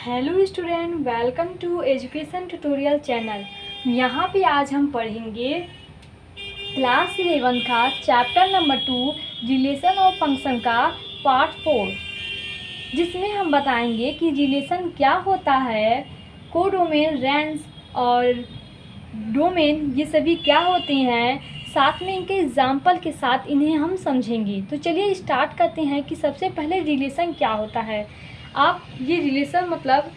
Hello student, welcome to education tutorial channel. यहाँ पे आज हम पढ़ेंगे क्लास 11 का chapter number 2 relation of function का पार्ट 4, जिसमें हम बताएंगे कि रिलेशन क्या होता है, कोडोमेन, रेंज और डोमेन ये सभी क्या होते हैं, साथ में इनके एग्जाम्पल के साथ इन्हें हम समझेंगे। तो चलिए स्टार्ट करते हैं कि सबसे पहले रिलेशन क्या होता है। आप ये रिलेशन मतलब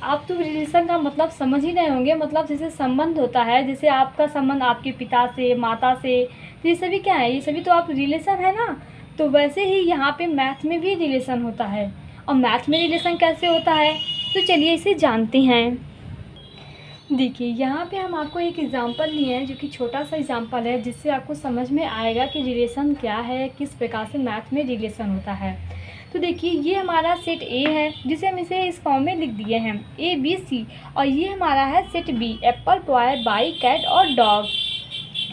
आप तो रिलेशन का मतलब समझ ही रहे होंगे। मतलब जैसे संबंध होता है, जैसे आपका संबंध आपके पिता से, माता से, तो ये सभी क्या है, ये सभी तो आप रिलेशन है ना। तो वैसे ही यहाँ पे मैथ में भी रिलेशन होता है। और मैथ में रिलेशन कैसे होता है, तो चलिए इसे जानते हैं। देखिए यहाँ पे हम आपको एक एग्ज़ाम्पल लिए हैं, जो कि छोटा सा एग्ज़ाम्पल है, जिससे आपको समझ में आएगा कि रिलेशन क्या है, किस प्रकार से मैथ में रिलेशन होता है। तो देखिए ये हमारा सेट ए है, जिसे हम इसे इस फॉर्म में लिख दिए हैं ABC। और ये हमारा है set B, apple, boy, by, cat और डॉग।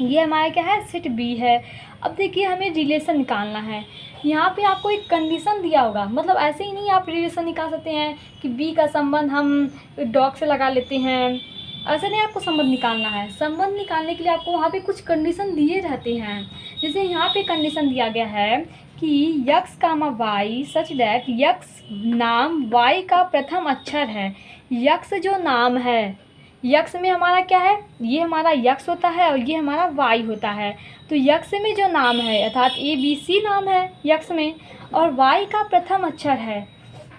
ये हमारा क्या है, सेट बी है। अब देखिए हमें रिलेशन निकालना है। यहाँ पे आपको एक कंडीशन दिया होगा, मतलब ऐसे ही नहीं आप रिलेशन निकाल सकते हैं कि बी का संबंध हम डॉग से लगा लेते हैं। ऐसे नहीं, आपको संबंध निकालना है। संबंध निकालने के लिए आपको वहाँ पे कुछ कंडीशन दिए रहते हैं। जैसे यहाँ पे कंडीशन दिया गया है कि x comma y such that x नाम वाई का प्रथम अक्षर है। यक्स जो नाम है, यक्स में हमारा क्या है, ये हमारा यक्स होता है और ये हमारा वाई होता है। तो यक्स में जो नाम है अर्थात ABC नाम है यक्स में, और वाई का प्रथम अक्षर है।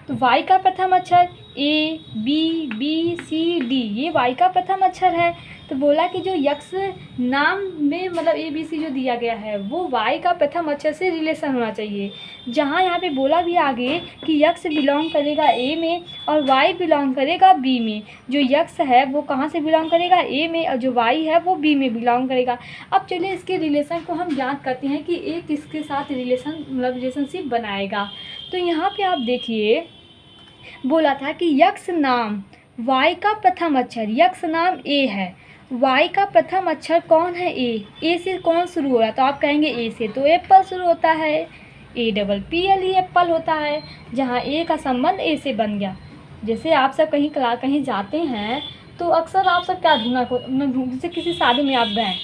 तो वाई का प्रथम अक्षर ABBCD, ये वाई का प्रथम अक्षर है। तो बोला कि जो यक्स नाम में मतलब ABC जो दिया गया है वो वाई का प्रथम अक्षर से रिलेशन होना चाहिए। जहाँ यहाँ पे बोला भी आगे कि यक्स बिलोंग करेगा A में और वाई बिलोंग करेगा B में। जो यक्स है वो कहाँ से बिलोंग करेगा, A में, और जो वाई है वो B में बिलोंग करेगा। अब चलिए इसके रिलेशन को हम ज्ञात करते हैं कि A किसके साथ रिलेशन मतलब रिलेशनशिप बनाएगा। तो यहाँ पे आप देखिए बोला था कि यक्स नाम वाई का प्रथम अक्षर, यक्स नाम A है, वाई का प्रथम अक्षर कौन है, A से कौन शुरू हो रहा है, तो आप कहेंगे A से तो एप्पल शुरू होता है, APPLE एप्पल होता है, जहाँ A का संबंध A से बन गया। जैसे आप सब कहीं जाते हैं तो अक्सर आप सब क्या जैसे किसी शादी में आप गए,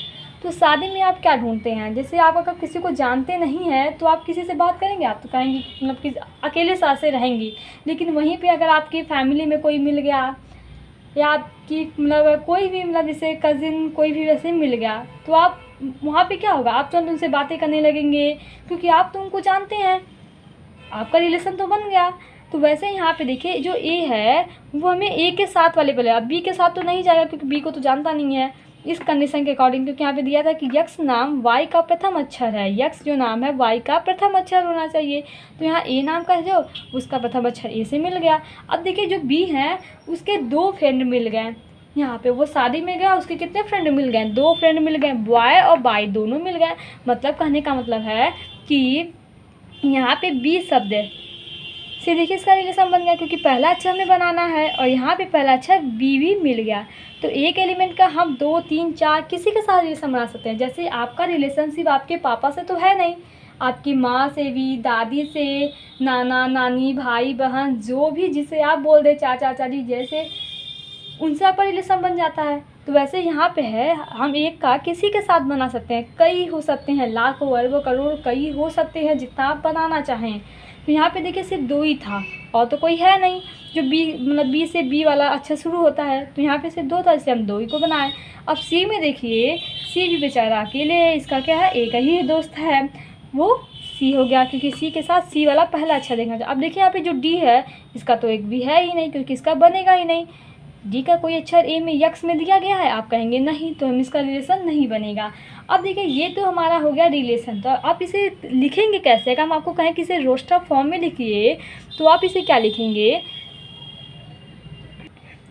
तो शादी में आप क्या ढूंढते हैं, जैसे आप अगर किसी को जानते नहीं हैं तो आप किसी से बात करेंगे, आप तो कहेंगे मतलब कि अकेले साथ से रहेंगी। लेकिन वहीं पे अगर आपकी फैमिली में कोई मिल गया या आपकी मतलब कोई भी मतलब जैसे कज़िन कोई भी वैसे मिल गया, तो आप वहाँ पे क्या होगा, आप तुरंत उनसे बातें करने लगेंगे, क्योंकि आप तो उनको जानते हैं, आपका रिलेशन तो बन गया। तो वैसे यहाँ पे देखिए जो A है वो हमें A के साथ वाले पहले, अब B के साथ तो नहीं जाएगा क्योंकि B को तो जानता नहीं है इस कंडीशन के अकॉर्डिंग, क्योंकि यहाँ पे दिया था कि यक्स नाम वाई का प्रथम अक्षर है, यक्स जो नाम है वाई का प्रथम अक्षर होना चाहिए। तो यहाँ A नाम का जो उसका प्रथम अक्षर A से मिल गया। अब देखिए जो B है उसके दो फ्रेंड मिल गए, यहाँ पे वो शादी में गया, उसके कितने फ्रेंड मिल गए, दो फ्रेंड मिल गए, बॉय और बाई दोनों मिल गए। मतलब कहने का मतलब है कि यहाँ पे B शब्द से देखिए इसका रिलेशन बन गया, क्योंकि पहला अक्षर हमें बनाना है और यहाँ पे पहला अक्षर B भी मिल गया। तो एक एलिमेंट का हम 2, 3, 4 किसी के साथ रिलेशन बना सकते हैं। जैसे आपका रिलेशनशिप आपके पापा से तो है नहीं, आपकी माँ से भी, दादी से, नाना नानी, भाई बहन, जो भी जिसे आप बोल दे, चाचा चाची, जैसे उनसे आपका रिलेशन बन जाता है। तो वैसे यहाँ पे है, हम एक का किसी के साथ बना सकते हैं, कई हो सकते हैं, लाखों अरबों करोड़ कई हो सकते हैं, जितना आप बनाना चाहें। तो यहाँ पे देखिए सिर्फ 2 ही था और तो कोई है नहीं जो B मतलब B से B वाला अक्षर शुरू होता है। तो यहाँ पे सिर्फ 2 था, इसलिए हम 2 ही को बनाए। अब C में देखिए C भी बेचारा अकेले है, इसका क्या है, एक ही दोस्त है, वो C हो गया, क्योंकि C के साथ C वाला पहला अक्षर देखना चाहिए। अब देखिए यहाँ पे जो D है इसका तो एक भी है ही नहीं, क्योंकि इसका बनेगा ही नहीं। D का कोई अक्षर A में यक्स में दिया गया है, आप कहेंगे नहीं, तो हम इसका रिलेशन नहीं बनेगा। अब देखिए ये तो हमारा हो गया रिलेशन। तो आप इसे लिखेंगे कैसे, अगर हम आपको कहें कि इसे रोस्टर फॉर्म में लिखिए तो आप इसे क्या लिखेंगे।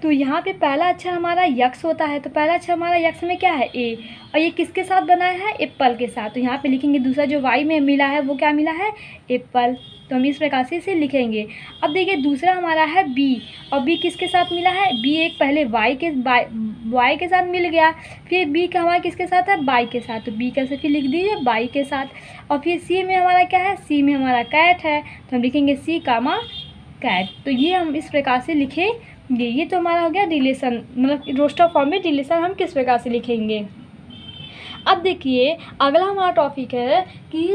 तो यहाँ पे पहला अक्षर हमारा यक्स होता है, तो पहला अक्षर हमारा यक्स में क्या है, A, और ये किसके साथ बनाया है, एप्पल के साथ। तो यहाँ पे लिखेंगे दूसरा जो वाई में मिला है वो क्या मिला है, एप्पल। तो हम इस प्रकार से इसे लिखेंगे। अब देखिए दूसरा हमारा है B, और B किसके साथ मिला है, B एक पहले वाई के साथ मिल गया, फिर B का हमारा किसके साथ है, बाई के साथ। तो B कैसे फिर लिख दीजिए, बाई के साथ। और फिर C में हमारा क्या है, C में हमारा कैट है, तो हम लिखेंगे C, कैट। तो ये हम इस प्रकार से लिखेंगे। ये तो हमारा हो गया रिलेशन, मतलब रोस्टर फॉर्म में रिलेशन हम किस प्रकार से लिखेंगे। अब देखिए अगला हमारा टॉपिक है कि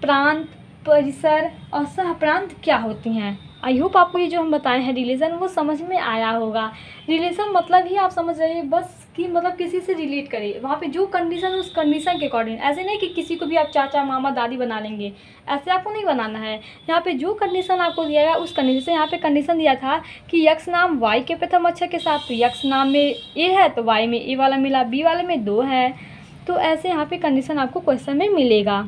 प्रांत, परिसर और सहप्रांत क्या होती हैं। आई होप आपको ये जो हम बताए हैं रिलेशन वो समझ में आया होगा। रिलेशन मतलब ही आप समझ रहे हैं बस कि मतलब किसी से रिलेट करें, वहाँ पे जो कंडीशन उस कंडीशन के अकॉर्डिंग, ऐसे नहीं कि किसी को भी आप चाचा मामा दादी बना लेंगे, ऐसे आपको नहीं बनाना है। यहाँ पे जो कंडीशन आपको दिया गया उस कंडीशन से, यहाँ पे कंडीशन दिया था कि यक्स नाम वाई के प्रथम अक्षर के साथ, तो यक्स नाम में ए है तो वाई में ए वाला मिला, बी वाले में 2 है, तो ऐसे यहाँ पे कंडीशन आपको क्वेश्चन में मिलेगा।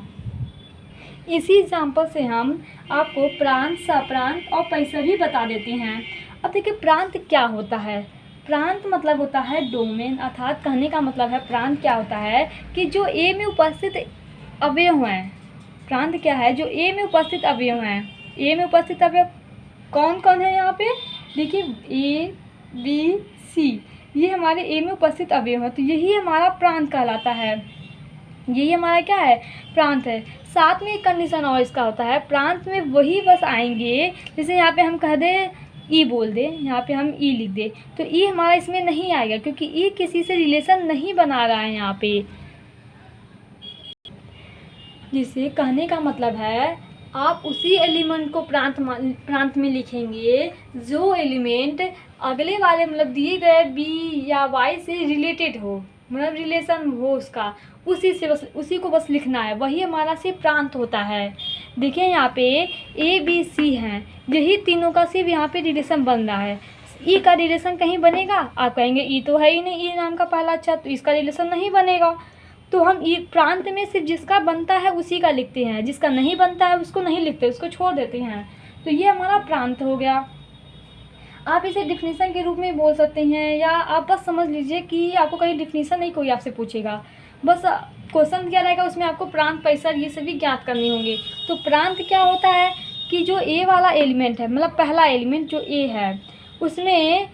इसी एग्जाम्पल से हम आपको प्रांत, सहप्रांत और परिसर भी बता देते हैं। अब देखिए प्रांत क्या होता है। प्रांत मतलब होता है डोमेन, अर्थात कहने का मतलब है प्रांत क्या होता है कि जो ए में उपस्थित अवयव हैं। प्रांत क्या है, जो ए में उपस्थित अवयव हैं। ए में उपस्थित अवयव कौन कौन है यहाँ पे देखिए, ए बी सी, ये हमारे ए में उपस्थित अवयव हैं, तो यही हमारा प्रांत कहलाता है। यही हमारा क्या है, प्रांत है। साथ में एक कंडीशन और इसका होता है, प्रांत में वही बस आएंगे, जैसे यहाँ पे हम कह दें ई बोल दें, यहाँ पे हम ई लिख दें, तो ई हमारा इसमें नहीं आएगा क्योंकि ई किसी से रिलेशन नहीं बना रहा है यहाँ पे। जिसे कहने का मतलब है आप उसी एलिमेंट को प्रांत में लिखेंगे जो एलिमेंट अगले वाले मतलब दिए गए बी या वाई से रिलेटेड हो, मतलब रिलेशन हो उसका, उसी को बस लिखना है, वही हमारा सिर्फ प्रांत होता है। देखिए यहाँ पे ए बी सी हैं, यही तीनों का सिर्फ यहाँ पे रिलेशन बन रहा है। ई का रिलेशन कहीं बनेगा, आप कहेंगे ई तो है ही नहीं, ई नाम का पहला अक्षर, तो इसका रिलेशन नहीं बनेगा। तो हम ई प्रांत में सिर्फ जिसका बनता है उसी का लिखते हैं, जिसका नहीं बनता है उसको नहीं लिखते, उसको छोड़ देते हैं। तो ये हमारा प्रांत हो गया। आप इसे डिफिनीसन के रूप में बोल सकते हैं, या आप बस समझ लीजिए कि आपको कहीं डिफिनीसन नहीं कोई आपसे पूछेगा, बस क्वेश्चन क्या रहेगा उसमें आपको प्रांत, परिसर ये सभी ज्ञात करने होंगे। तो प्रांत क्या होता है कि जो ए वाला एलिमेंट है, मतलब पहला एलिमेंट जो ए है, उसमें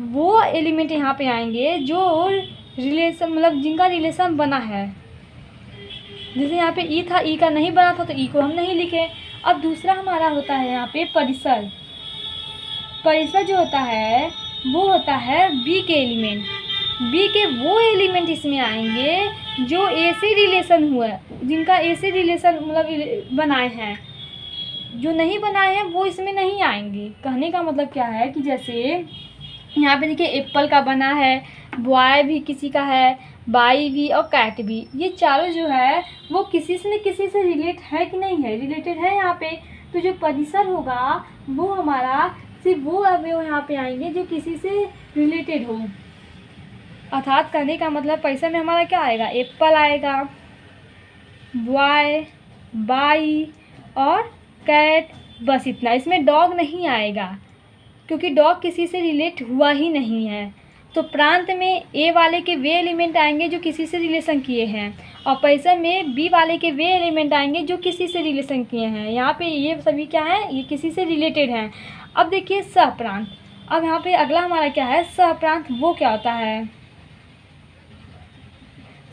वो एलिमेंट यहाँ पे आएंगे जो रिलेशन, मतलब जिनका रिलेशन बना है। जैसे यहाँ पे ई था, ई का नहीं बना था तो ई को हम नहीं लिखे। अब दूसरा हमारा होता है यहाँ पे परिसर। परिसर जो होता है वो होता है बी के एलिमेंट। बी के वो एलिमेंट इसमें आएंगे जो ए से रिलेशन हुआ है, जिनका ए से रिलेशन मतलब बनाए हैं। जो नहीं बनाए हैं वो इसमें नहीं आएंगे। कहने का मतलब क्या है कि जैसे यहाँ पे देखिए एप्पल का बना है, बॉय भी किसी का है, बाई भी और कैट भी, ये चारों जो है वो किसी से न किसी से रिलेट है कि नहीं है, रिलेटेड है यहाँ पे। तो जो परिसर होगा वो हमारा सिर्फ वो अवयव यहाँ पे आएंगे जो किसी से रिलेटेड हो। अर्थात कहने का मतलब परिसर में हमारा क्या आएगा, एप्पल आएगा, बॉय, बाई और कैट, बस इतना। इसमें डॉग नहीं आएगा क्योंकि डॉग किसी से रिलेट हुआ ही नहीं है। तो प्रांत में ए वाले के वे एलिमेंट आएंगे जो किसी से रिलेशन किए हैं, और परिसर में बी वाले के वे एलिमेंट आएंगे जो किसी से रिलेशन किए हैं। यहाँ पे ये सभी क्या है, ये किसी से रिलेटेड हैं। अब देखिए सहप्रांत। अब यहाँ पे अगला हमारा क्या है, सहप्रांत। वो क्या होता है,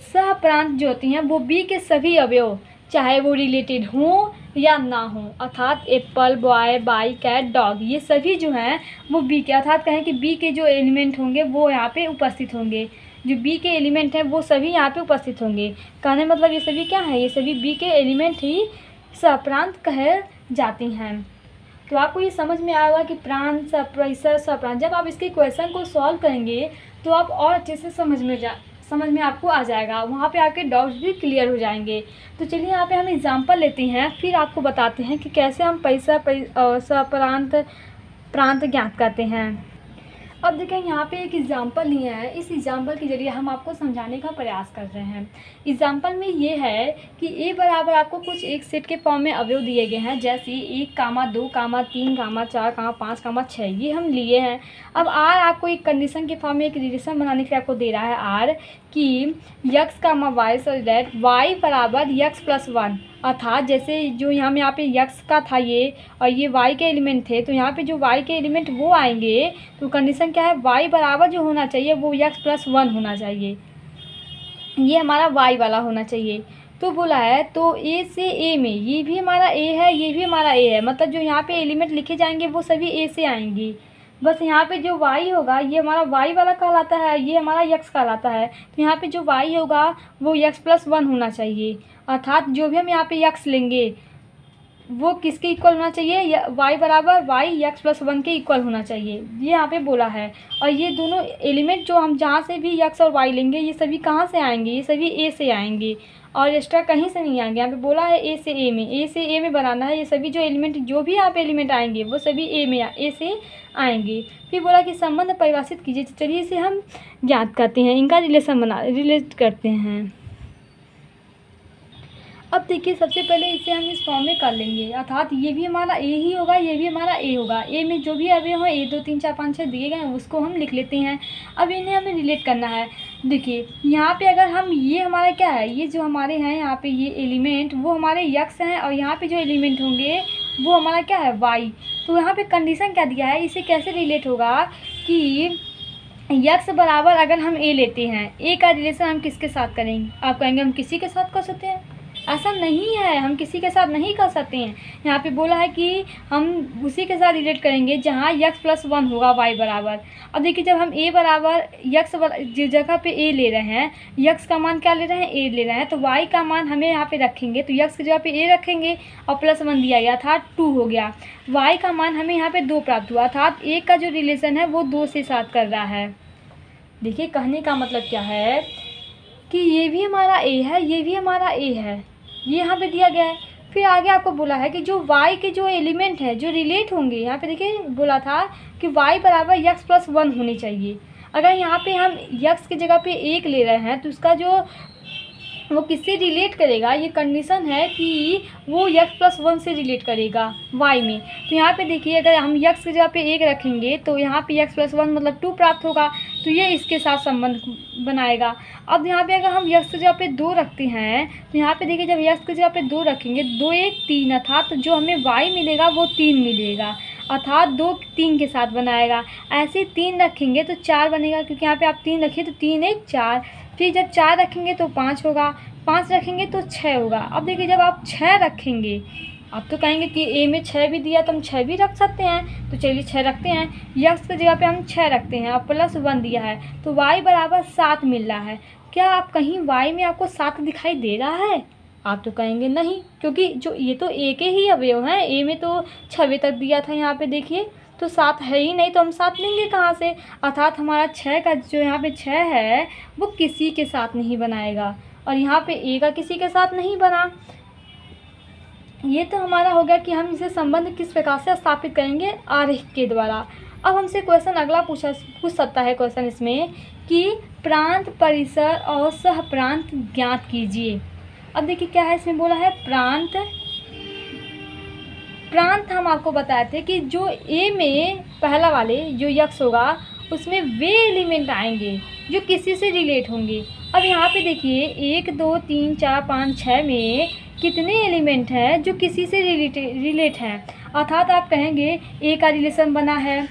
सहप्रांत जो होती हैं वो बी के सभी अवयव, चाहे वो रिलेटेड हों या ना हो, अर्थात apple, boy, by, cat, dog, ये सभी जो हैं वो बी के, अर्थात कहें कि बी के जो एलिमेंट होंगे वो यहाँ पे उपस्थित होंगे। जो बी के एलिमेंट हैं वो सभी यहाँ पे उपस्थित होंगे। कहने मतलब ये सभी क्या है, ये सभी बी के एलिमेंट ही सहप्रांत कहे जाती हैं। तो आपको ये समझ में आएगा कि प्रांत, परिसर, सहप्रांत। जब आप इसके क्वेश्चन को सॉल्व करेंगे तो आप और अच्छे से समझ में आपको आ जाएगा, वहाँ पे आपके डाउट्स भी क्लियर हो जाएंगे। तो चलिए यहाँ पे हम एग्जांपल लेते हैं, फिर आपको बताते हैं कि कैसे हम परिसर, सहप्रांत, प्रांत ज्ञात करते हैं। अब देखें यहाँ पे एक एग्जांपल लिया है, इस एग्जांपल के जरिए हम आपको समझाने का प्रयास कर रहे हैं। एग्जांपल में ये है कि ए बराबर आपको कुछ एक सेट के फॉर्म में अवयव दिए गए हैं, जैसे 1, 2, 3, 4, 5, 6 ये हम लिए हैं। अब आर आपको एक कंडीशन के फॉर्म में एक रिलेशन बनाने के लिए आपको दे रहा है आर कि x y so that y बराबर यक्स प्लस 1, अर्थात जैसे जो यहाँ पे यक्स का था ये और ये वाई के एलिमेंट थे, तो यहाँ पे जो वाई के एलिमेंट वो आएंगे, तो कंडीशन क्या है, वाई बराबर जो होना चाहिए वो यक्स प्लस 1 होना चाहिए, ये हमारा वाई वाला होना चाहिए। तो बोला है तो ए से ए में ये भी हमारा ए है, ये भी हमारा ए है, मतलब जो यहाँ पे एलिमेंट लिखे जाएंगे वो सभी ए से आएंगे। बस यहाँ पे जो y होगा ये हमारा y वाला कहलाता है, ये हमारा x कहलाता है। तो यहाँ पे जो y होगा वो x+1 होना चाहिए, अर्थात जो भी हम यहाँ पे x लेंगे वो किसके इक्वल होना चाहिए, y बराबर y x+1 के इक्वल होना चाहिए, ये यहाँ पे बोला है। और ये दोनों एलिमेंट जो हम जहाँ से भी x और y लेंगे ये सभी कहाँ से आएंगे, ये सभी a से आएंगे और एक्स्ट्रा कहीं से नहीं आएंगे। यहाँ पे बोला है ए से ए में बनाना है, ये सभी जो एलिमेंट जो भी यहाँ पे एलिमेंट आएंगे वो सभी ए से आएंगे। फिर बोला कि संबंध परिभाषित कीजिए, चलिए इसे हम ज्ञात करते हैं, इनका रिलेट करते हैं। अब देखिए सबसे पहले इसे हम इस फॉर्म में कर लेंगे, अर्थात ये भी हमारा ए ही होगा, ये भी हमारा ए होगा। ए में जो भी अवयव हैं 1 2 3 4 5 6 दिए गए हैं उसको हम लिख लेते हैं। अब इन्हें हमें रिलेट करना है। देखिए यहाँ पे अगर हम ये हमारा क्या है, ये जो हमारे हैं यहाँ पे ये एलिमेंट वो हमारे यक्स हैं और यहाँ पे जो एलिमेंट होंगे वो हमारा क्या है वाई। तो यहाँ पे कंडीशन क्या दिया है, इसे कैसे रिलेट होगा कि यक्स बराबर अगर हम ए लेते हैं, ए का रिलेशन हम किसके साथ करेंगे, आप कहेंगे हम किसी के साथ कर सकते हैं, ऐसा नहीं है, हम किसी के साथ नहीं कर सकते हैं। यहाँ पे बोला है कि हम उसी के साथ रिलेट करेंगे जहाँ x+1 होगा y बराबर। अब देखिए जब हम a बराबर जिस जगह पे a ले रहे हैं, x का मान क्या ले रहे हैं, a ले रहे हैं, तो y का मान हमें यहाँ पे रखेंगे, तो x की जगह पे a रखेंगे और +1 दिया गया था 2 हो गया। y का मान हमें यहाँ पे 2 प्राप्त हुआ, अर्थात a का जो रिलेशन है वो 2 से साथ कर रहा है। देखिए कहने का मतलब क्या है कि ये भी हमारा a है, ये भी हमारा a है, ये यहाँ पे दिया गया है। फिर आगे आपको बोला है कि जो y के जो एलिमेंट है जो रिलेट होंगे, यहाँ पे देखिए बोला था कि y बराबर x+1 होनी चाहिए। अगर यहाँ पे हम x की जगह पे 1 ले रहे हैं तो उसका जो वो किससे रिलेट करेगा, ये कंडीशन है कि वो x+1 से रिलेट करेगा y में। तो यहाँ पे देखिए अगर हम x की जगह पे 1 रखेंगे तो यहाँ पे x+1 मतलब 2 प्राप्त होगा, तो ये इसके साथ संबंध बनाएगा। अब यहाँ पे अगर हम x की जगह पे 2 रखते हैं तो यहाँ पे देखिए जब x की जगह पे 2 रखेंगे 2 1 3, अर्थात जो हमें y मिलेगा वो 3 मिलेगा, अर्थात 2 3 के साथ बनाएगा। ऐसे 3 रखेंगे तो 4 बनेगा, क्योंकि यहाँ पे आप 3 रखिए तो 3 1 4, फिर जब 4 रखेंगे तो 5 होगा, 5 रखेंगे तो 6 होगा। अब देखिए जब आप 6 रखेंगे, आप तो कहेंगे कि ए में 6 भी दिया तो हम 6 भी रख सकते हैं, तो चलिए 6 रखते हैं। यक्स की जगह पे हम 6 रखते हैं और +1 दिया है तो y बराबर 7 मिल रहा है। क्या आप कहीं y में आपको 7 दिखाई दे रहा है, आप तो कहेंगे नहीं, क्योंकि जो ये तो ए के ही अवयव हैं, ए में तो 6वें तक दिया था, यहाँ पे देखिए तो 7 है ही नहीं, तो हम 7 लेंगे कहाँ से, अर्थात हमारा 6 का जो यहाँ पे 6 है वो किसी के साथ नहीं बनाएगा और यहाँ पे ए का किसी के साथ नहीं बना। ये तो हमारा हो गया कि हम इसे संबंध किस प्रकार से स्थापित करेंगे, आरेख के द्वारा। अब हमसे क्वेश्चन अगला पूछ सकता है क्वेश्चन इसमें कि प्रांत परिसर और सह प्रांत ज्ञात कीजिए। अब देखिए क्या है इसमें बोला है प्रांत हम आपको बताए थे कि जो ए में पहला वाले जो यक्स होगा उसमें वे एलिमेंट आएंगे जो किसी से रिलेट होंगे। अब यहाँ पे देखिए 1 2 3 4 5 6 में कितने एलिमेंट हैं जो किसी से रिलेट हैं, अर्थात आप कहेंगे ए का रिलेशन बना है,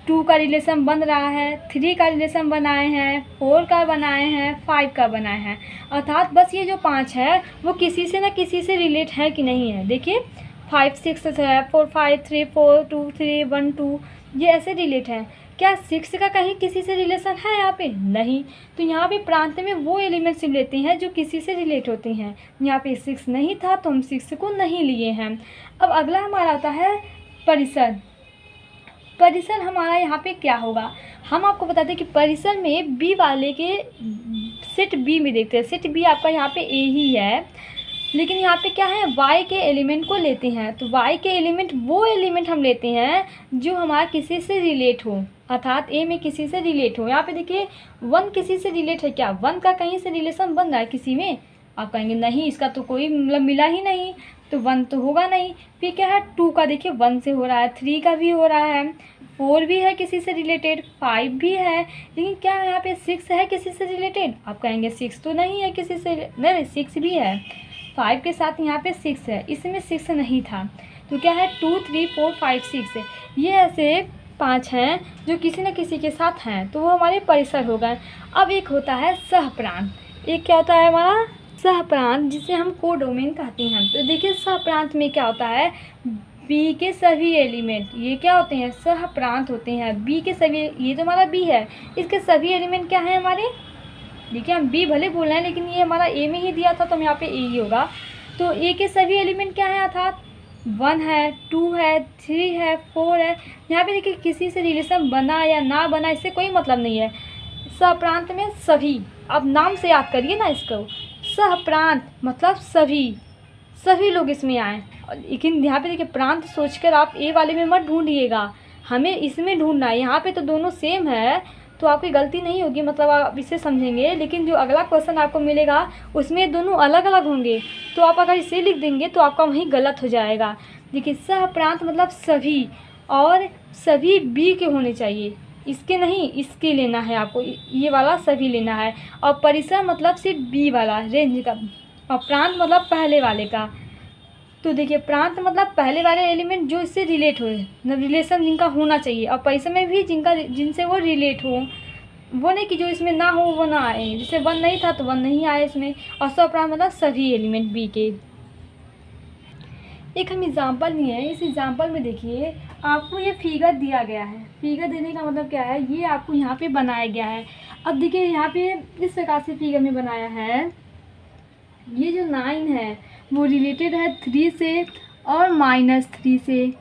2 का रिलेशन बन रहा है, 3 का रिलेशन बनाए हैं, 4 का बनाए हैं, 5 का बनाए हैं, अर्थात बस ये जो 5 है वो किसी से न किसी से रिलेट है कि नहीं है। देखिए 5 6 है, 4 5 3 4 2 3 1 2, ये ऐसे रिलेट हैं। क्या 6 का कहीं किसी से रिलेशन है यहाँ पे, नहीं, तो यहाँ पे प्रांत में वो एलिमेंट्स लेते हैं जो किसी से रिलेट होते हैं। यहाँ पे 6 नहीं था तो हम 6 को नहीं लिए हैं। अब अगला हमारा आता है परिसर। परिसर हमारा यहाँ पे क्या होगा, हम आपको बताते हैं कि परिसर में बी वाले के सेट बी में देखते हैं, सेट बी आपका यहाँ पे ए ही है, लेकिन यहाँ पे क्या है y के एलिमेंट को लेते हैं, तो y के एलिमेंट वो एलिमेंट हम लेते हैं जो हमारा किसी से रिलेट हो, अर्थात a में किसी से रिलेट हो। यहाँ पे देखिए 1 किसी से रिलेट है क्या, 1 का कहीं से रिलेशन बन रहा है किसी में, आप कहेंगे नहीं इसका तो कोई मतलब मिला ही नहीं, तो 1 तो होगा नहीं। फिर क्या है 2 का देखिए 1 से हो रहा है, 3 का भी हो रहा है, 4 भी है किसी से रिलेटेड, 5 भी है, लेकिन क्या यहाँ पे 6 है किसी से रिलेटेड, आप कहेंगे 6 तो नहीं है किसी से, नहीं 6 भी है, 5 के साथ यहाँ पे 6 है, इसमें 6 नहीं था, तो क्या है 2 3 4 5 6 है, ये ऐसे 5 हैं जो किसी न किसी के साथ हैं, तो वो हमारे परिसर हो गए। अब एक होता है सह प्रांत, एक क्या होता है हमारा सह प्रांत जिसे हम कोडोमेन कहते हैं। तो देखिए सह प्रांत में क्या होता है, बी के सभी एलिमेंट, ये क्या होते हैं, सह प्रांत होते हैं। बी के सभी, ये तो हमारा बी है, इसके सभी एलिमेंट क्या हैं हमारे, देखिए हम बी भले बोल रहे हैं लेकिन ये हमारा ए में ही दिया था तो हम यहाँ पे ए ही होगा। तो ए के सभी एलिमेंट क्या है, अर्थात 1 है, 2 है, 3 है, 4 है। यहाँ पे देखिए किसी से रिलेशन बना या ना बना इससे कोई मतलब नहीं है। सहप्रांत में सभी, अब नाम से याद करिए ना इसको, सहप्रांत मतलब सभी लोग इसमें आए। लेकिन यहाँ पे देखिए प्रांत सोचकर आप ए वाले में मत ढूंढिएगा, हमें इसमें ढूंढना है। यहाँ पे तो दोनों सेम है तो आपकी गलती नहीं होगी, मतलब आप इसे समझेंगे। लेकिन जो अगला क्वेश्चन आपको मिलेगा उसमें दोनों अलग अलग होंगे, तो आप अगर इसे लिख देंगे तो आपका वहीं गलत हो जाएगा। देखिए सह प्रांत मतलब सभी, और सभी बी के होने चाहिए, इसके नहीं, इसके लेना है आपको, ये वाला सभी लेना है। और परिसर मतलब सिर्फ बी वाला रेंज का, और प्रांत मतलब पहले वाले का। तो देखिए प्रांत मतलब पहले वाले एलिमेंट जो इससे रिलेट हो, मतलब रिलेशन जिनका होना चाहिए, और परिसर में भी जिनसे वो रिलेट हो, वो नहीं कि जो इसमें ना हो वो ना आए, जैसे 1 नहीं था तो 1 नहीं आए इसमें। और स्वप्रांत मतलब सभी एलिमेंट बी के। एक हम एग्जाम्पल लिए हैं, इस एग्जाम्पल में देखिए आपको ये फिगर दिया गया है। फिगर देने का मतलब क्या है, ये आपको यहाँ पे बनाया गया है। अब देखिए यहाँ पे इस प्रकार से फिगर में बनाया है, ये जो 9 है वो रिलेटेड है 3 से और -3 से।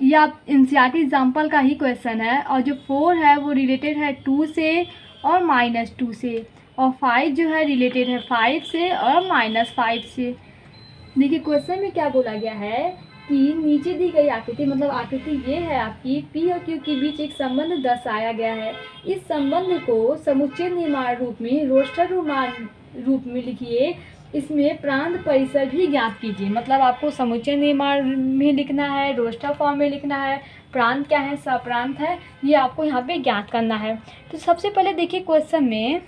ये आप एनसीईआरटी एग्जाम्पल का ही क्वेश्चन है। और जो 4 है वो रिलेटेड है 2 से और -2 से। और 5 जो है रिलेटेड है 5 से और -5 से। देखिए क्वेश्चन में क्या बोला गया है कि नीचे दी गई आकृति, मतलब आकृति ये है आपकी, पी और क्यू के बीच एक संबंध दर्शाया गया है। इस संबंध को समुच्चय निर्माण रूप में, रोस्टर रूप में लिखिए। इसमें प्रांत परिसर भी ज्ञात कीजिए। मतलब आपको समुच्चय निर्माण में लिखना है, रोस्टर फॉर्म में लिखना है, प्रांत क्या है, सप्रांत है, ये आपको यहाँ पे ज्ञात करना है। तो सबसे पहले देखिए क्वेश्चन में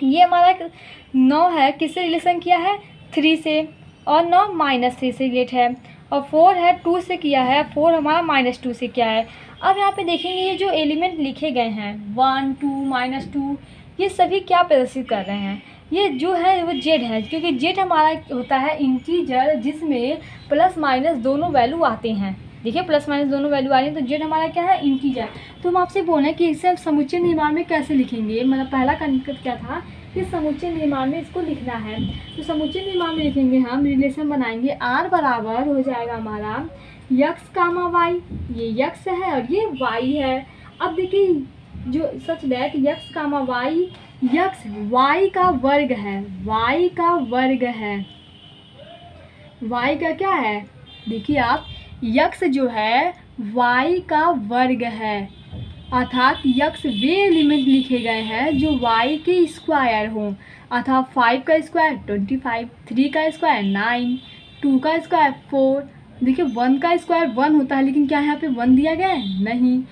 ये हमारा 9 है, किससे रिलेशन किया है, 3 से, और 9 -3 से रिलेट है। और 4 है 2 से किया है, 4 हमारा -2 से किया है। अब यहाँ पे देखेंगे ये जो एलिमेंट लिखे गए हैं 1, 2, -2, ये सभी क्या प्रदर्शित कर रहे हैं, ये जो है वो जेड है, क्योंकि जेड हमारा होता है इंटीजर जिसमें प्लस माइनस दोनों वैल्यू आते हैं। देखिए प्लस माइनस दोनों वैल्यू आ रही है, तो जेड हमारा क्या है, इंटीजर। तो हम आपसे बोले कि इसे समुच्चय निर्माण में कैसे लिखेंगे, मतलब पहला कंसेप्ट क्या था कि समुच्चय निर्माण में इसको लिखना है। तो समुच्चय निर्माण में लिखेंगे, हम रिलेशन बनाएंगे, आर बराबर हो जाएगा हमारा यक्स कामा वाई, ये यक्स है और ये वाई है। अब देखिए जो such that x comma y, x y का वर्ग है, वाई का वर्ग है, वाई का क्या है, देखिए आप यक्स जो है वाई का वर्ग है, अर्थात यक्स वे एलिमेंट लिखे गए हैं जो वाई के स्क्वायर हों। अर्थात 5 का स्क्वायर 25, 3 का स्क्वायर 9, 2 का स्क्वायर 4। देखिए 1 का स्क्वायर 1 होता है, लेकिन क्या यहाँ पे 1 दिया गया है, नहीं।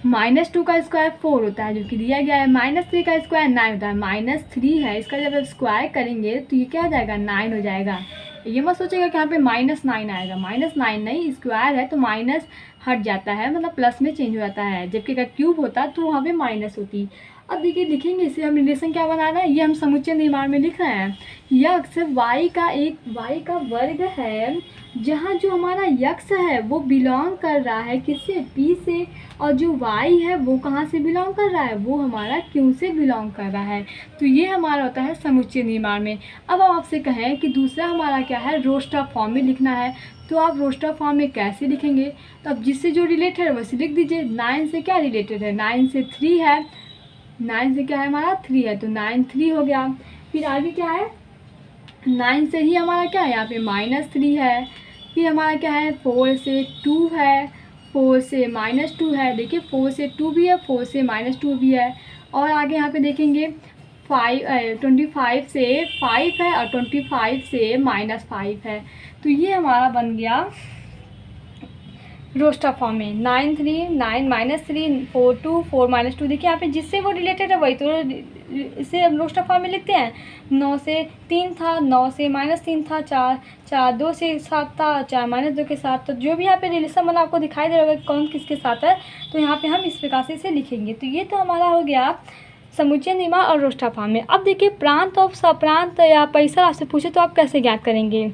-2 का स्क्वायर 4 होता है जो कि दिया गया है। -3 का स्क्वायर 9 होता है, -3 है, इसका जब आप स्क्वायर करेंगे तो ये क्या हो जाएगा, 9 हो जाएगा। ये मत सोचेगा कि यहाँ पे -9 आएगा, -9 नहीं, स्क्वायर है तो माइनस हट जाता है, मतलब प्लस में चेंज हो जाता है। जबकि अगर क्यूब होता तो वहाँ पे माइनस होती। अब देखिए लिखेंगे इसे, हम रिलेशन क्या बनाना है, ये हम समुच्चय निर्माण में लिख रहे हैं। यक्स वाई का वर्ग है, जहाँ जो हमारा यक्स है वो बिलोंग कर रहा है किससे, पी से, और जो वाई है वो कहाँ से बिलोंग कर रहा है, वो हमारा क्यू से बिलोंग कर रहा है। तो ये हमारा होता है समुच्चय निर्माण में। अब हम आपसे कहें कि दूसरा हमारा क्या है, रोस्टर फॉर्म में लिखना है। तो आप रोस्टर फॉर्म में कैसे लिखेंगे, तो अब जिससे जो रिलेटेड है वैसे लिख दीजिए। 9 से क्या रिलेटेड है, 9 से 3 है, 9 से क्या है हमारा 3 है, तो 9 3 हो गया। फिर आगे क्या है, 9 से ही हमारा क्या है, यहाँ पे -3 है। फिर हमारा क्या है, 4 से 2 है, 4 से -2 है। देखिए 4 से 2 भी है, 4 से -2 भी है। और आगे यहाँ पे देखेंगे 25 से 5 है और 25 से -5 है। तो ये हमारा बन गया रोस्टर फॉर्म में 9 3 9 -3 4 2 4 -2। देखिए यहाँ पे जिससे वो रिलेटेड है वही तो इसे हम रोस्टर फॉर्म में लिखते हैं। 9 से 3 था, 9 से -3 था, 4 2 से 7 था, 4 -2 के साथ। तो जो भी यहाँ पे रिलेशन बना आपको दिखाई दे रहा होगा कौन किसके साथ है, तो यहाँ पे हम इस प्रकार से इसे लिखेंगे। तो ये तो हमारा हो गया समुच्चय निर्माण और रोस्टर में। अब देखिए प्रांत और सप्रांत या परिसर आपसे पूछे तो आप कैसे ज्ञात करेंगे।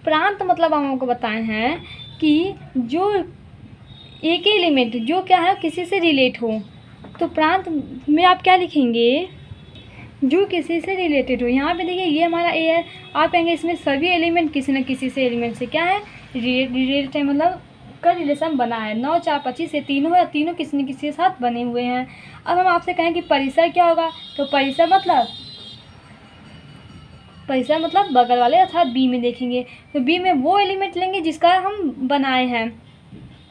प्रांत मतलब हम आपको बताए हैं कि जो एक ही एलिमेंट जो क्या है किसी से रिलेट हो, तो प्रांत में आप क्या लिखेंगे, जो किसी से रिलेटेड हो। यहाँ पे देखिए ये हमारा ए है, आप कहेंगे इसमें सभी एलिमेंट किसी न किसी से एलिमेंट से क्या है रिलेटेड है, मतलब का रिलेशन बना है। 9 4 25 ये तीनों है, तीनों किसी न किसी के साथ बने हुए हैं। अब हम आपसे कहें कि परिसर क्या होगा, तो परिसर मतलब बगल वाले अर्थात बी में देखेंगे, तो बी में वो एलिमेंट लेंगे जिसका हम बनाए हैं।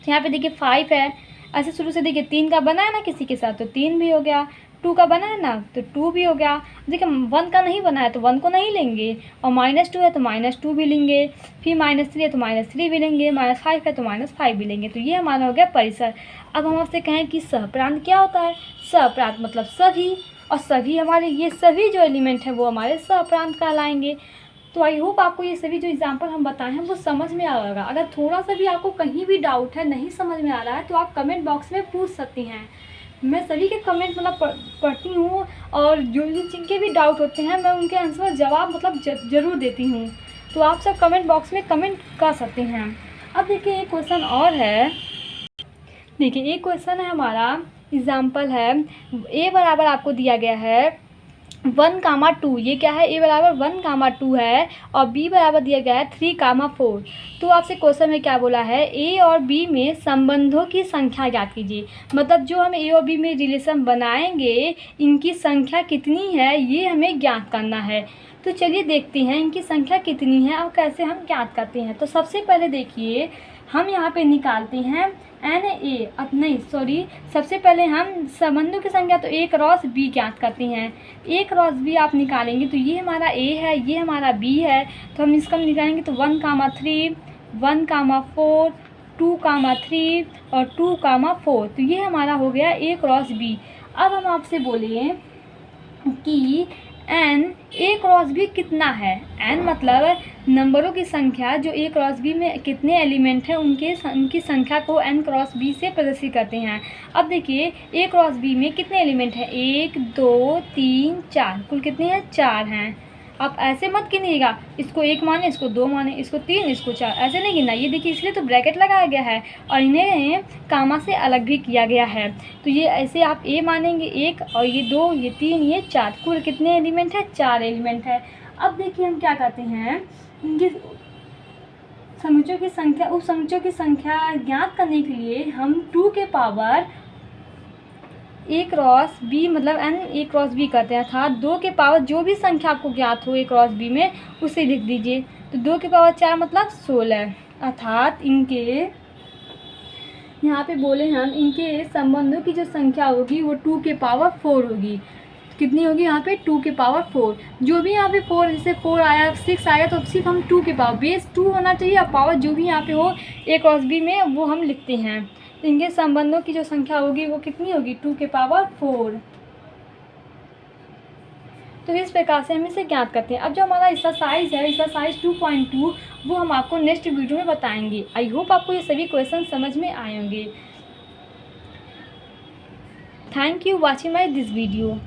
यहाँ पे देखिए 5 है, ऐसे शुरू से देखिए 3 का बना है ना किसी के साथ, तो 3 भी हो गया। 2 का बना है ना, तो 2 भी हो गया। देखिए 1 का नहीं बना है तो 1 को नहीं लेंगे, और -2 है तो -2 भी लेंगे, फिर -3 है तो -3 भी लेंगे, -5 है तो -5 भी लेंगे। तो ये हमारा हो गया परिसर। अब हम आपसे कहें कि सहप्रांत क्या होता है। सहप्रांत मतलब सभी, और सभी हमारे ये सभी जो एलिमेंट है वो हमारे सहप्रांत कहलाएंगे। तो आई होप आपको ये सभी जो एग्जाम्पल हम बताए हैं वो समझ में आ होगा। अगर थोड़ा सा भी आपको कहीं भी डाउट है, नहीं समझ में आ रहा है, तो आप कमेंट बॉक्स में पूछ सकती हैं। मैं सभी के कमेंट मतलब पढ़ती हूँ, और जो जिनके भी डाउट होते हैं मैं उनके आंसर जवाब मतलब ज़रूर देती हूँ। तो आप सब कमेंट बॉक्स में कमेंट कर सकते हैं। अब देखिए एक क्वेश्चन और है, देखिए एक क्वेश्चन है हमारा, एग्जाम्पल है ए बराबर आपको दिया गया है 1, 2। ये क्या है, ए बराबर 1, 2 है, और बी बराबर दिया गया है 3, 4। तो आपसे क्वेश्चन में क्या बोला है, ए और बी में संबंधों की संख्या ज्ञात कीजिए। मतलब जो हम ए और बी में रिलेशन बनाएंगे इनकी संख्या कितनी है ये हमें ज्ञात करना है। तो चलिए देखते हैं इनकी संख्या कितनी है और कैसे हम ज्ञात करते हैं। तो सबसे पहले देखिए हम यहाँ पे निकालते हैं सबसे पहले हम संबंधों की संख्या तो ए क्रॉस बी ज्ञात करते हैं। ए क्रॉस बी आप निकालेंगे तो ये हमारा ए है, ये हमारा बी है, तो हम इसका निकालेंगे तो 1, 3, 1, 4, 2, 3 और 2, 4। तो ये हमारा हो गया ए क्रॉस बी। अब हम आपसे बोले कि एन ए क्रॉस बी कितना है। एन मतलब नंबरों की संख्या, जो ए क्रॉस बी में कितने एलिमेंट हैं उनकी संख्या को एन क्रॉस बी से प्रदर्शित करते हैं। अब देखिए ए क्रॉस बी में कितने एलिमेंट हैं, 1 2 3 4, कुल कितने हैं, 4 हैं। आप ऐसे मत गिनिएगा, इसको 1 माने, इसको 2 माने, इसको 3, इसको 4, ऐसे नहीं गिनना। ये देखिए इसलिए तो ब्रैकेट लगाया गया है और इन्हें कामा से अलग भी किया गया है। तो ये ऐसे आप ए मानेंगे 1, और ये 2, ये 3, ये 4, कुल कितने एलिमेंट है, 4 एलिमेंट है। अब देखिए हम क्या करते हैं, इनके समुच्चयों की संख्या, उप समुच्चयों की संख्या ज्ञात करने के लिए हम 2 के पावर ए क्रॉस बी मतलब एन ए क्रॉस बी करते हैं, अर्थात 2 के पावर जो भी संख्या आपको ज्ञात हो ए क्रॉस बी में उसे लिख दीजिए। तो 2 के पावर 4 मतलब 16, अर्थात इनके यहाँ पे बोले हम इनके संबंधों की जो संख्या होगी वो 2 के पावर 4 होगी। कितनी होगी यहाँ पे, 2 के पावर 4। जो भी यहाँ पे 4, जैसे 4 आया 6 आया तो सिर्फ हम 2 के पावर, बेस 2 होना चाहिए, और पावर जो भी यहाँ पे हो ए क्रॉस बी में वो हम लिखते हैं। तो इनके संबंधों की जो संख्या होगी वो कितनी होगी, 2 के पावर 4। तो इस प्रकार से हम इसे ज्ञात करते हैं। अब जो हमारा एक्सरसाइज है, एक्सरसाइज 2.2, वो हम आपको नेक्स्ट वीडियो में बताएंगे। आई होप आपको ये सभी क्वेश्चन समझ में आए होंगे। Thank you watching my this video.